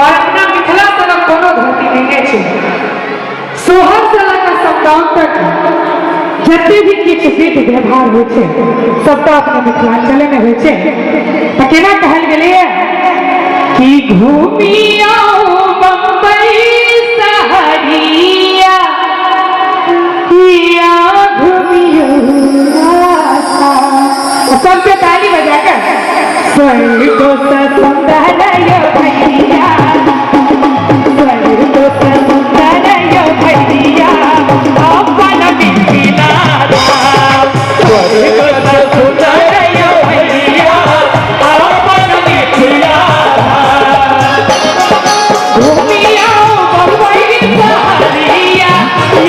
और अपना मिथिला से कोनो धरती नहीं छे सोहर साल का सप्ताह तक जते भी किछ विध व्यवहार होइ छे सबटा अपना मिथिलांचल में होइ छे त केना कहल गेलिए कि घूमी आओ बम्बई सहरिया या घूमियो सबसे ताली बजाकर स्वर्ग को सुंदर यो भैया स्वर्ग को सुंदर यो भैया अपन मिथिला स्वर्ग को सुंदर यो भैया अपन मिथिला घूमियो बम्बई सहरिया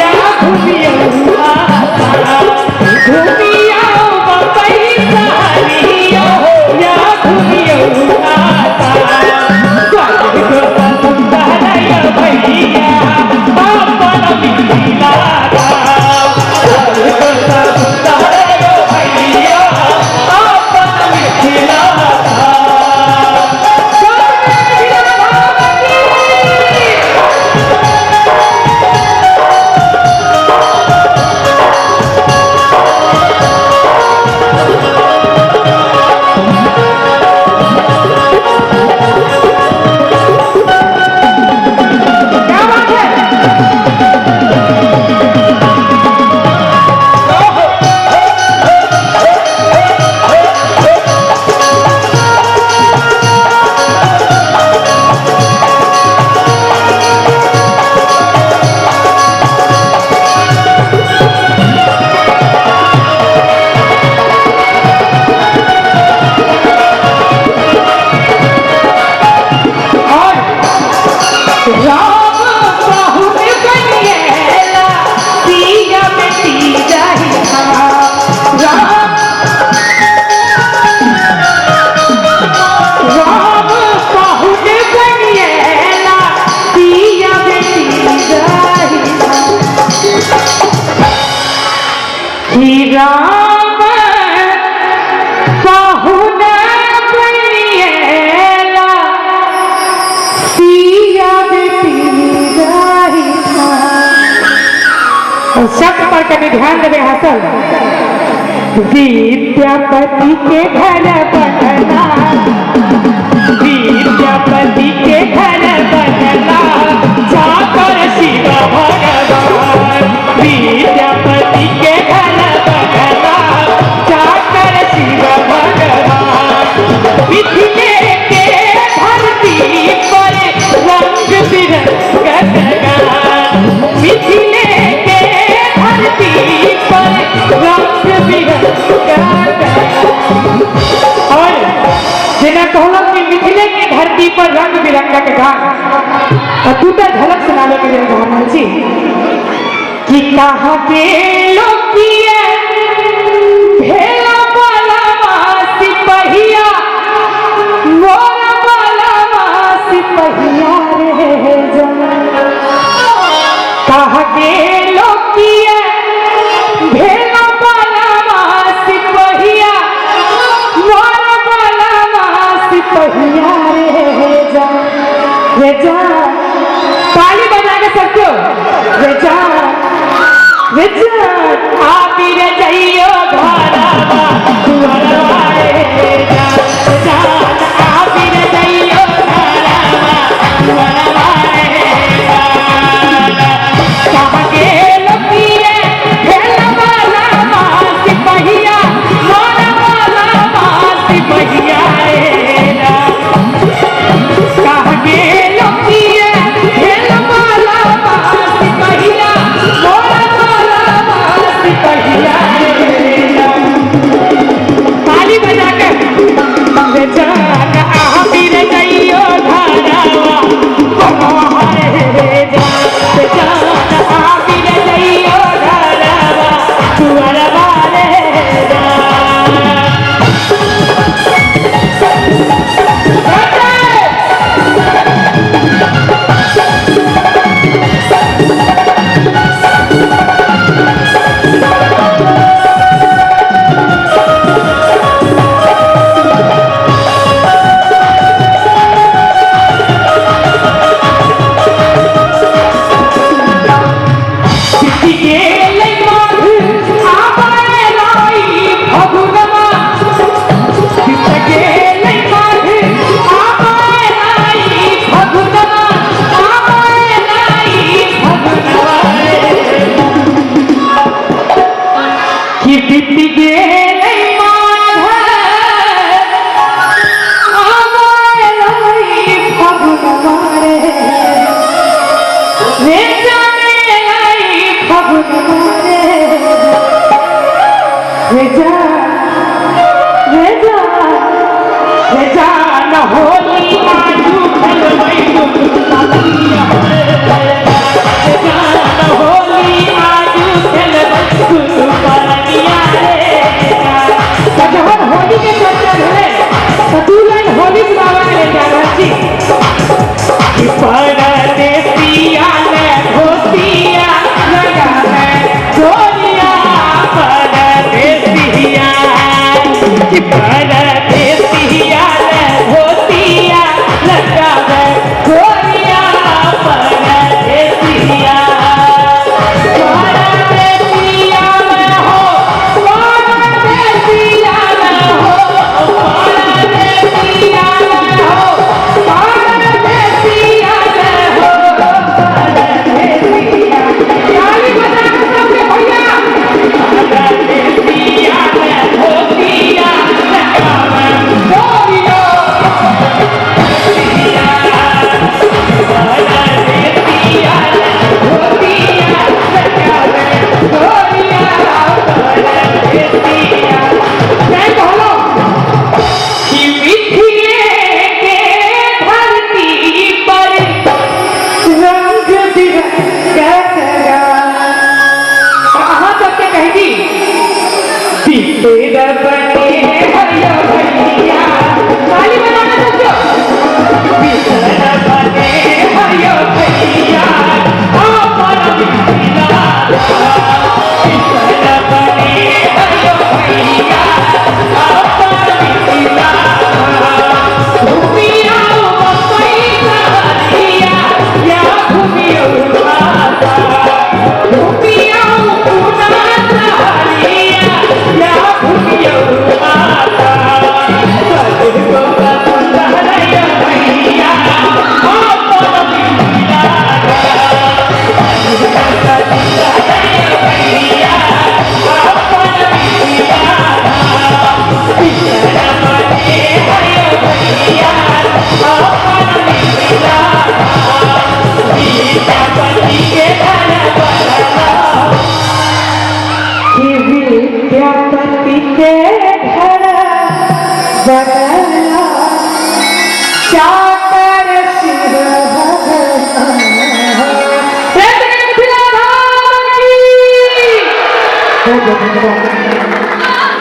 या घूमियो घूमियो बम्बई सहरिया या घूमियो राम पाहुन बनिएला सिया बेटी जाहि शब्द पर कभी ध्यान देवे हासिल विद्यापति के घर बनना विद्यापति के घर बनना जाकर शिव भगवान विद्यापति के घर बनना जाकर शिव भगवान मिथिले के धरती पर रंग बिरंगा गान मिथिले के धरती पर रंग बिरंगा और जेना कहलक कि मिथिले के धरती पर रंग बिरंगा के गान तू तो झलक सुनावे के लिए कहना छी कि कहाँ के लोकिया भेला बाला सिपहिया मोरा बाला सिपहिया रे कहाँ के लोकिया भेला बाला सिपहिया मोरा बाला सिपहिया रे जा ताली बजा के सबको रे जा आबी तेरा बने हरिया भैया ताली बजाना सबको तेरा बने हरिया भैया हमारा मिथिला तेरा बने हरिया भैया हमारा मिथिला घूमिया पैसा दिया या घूमिया माता घूमिया पुना सारिया या घूमिया माता सबको पसंद है भैया हमारा मिथिला सबको पसंद है भैया हमारा मिथिला तेरा बने हरिया भैया हमारा मिथिला विद्यापति के घर बदला कि विद्यापति के घर बदला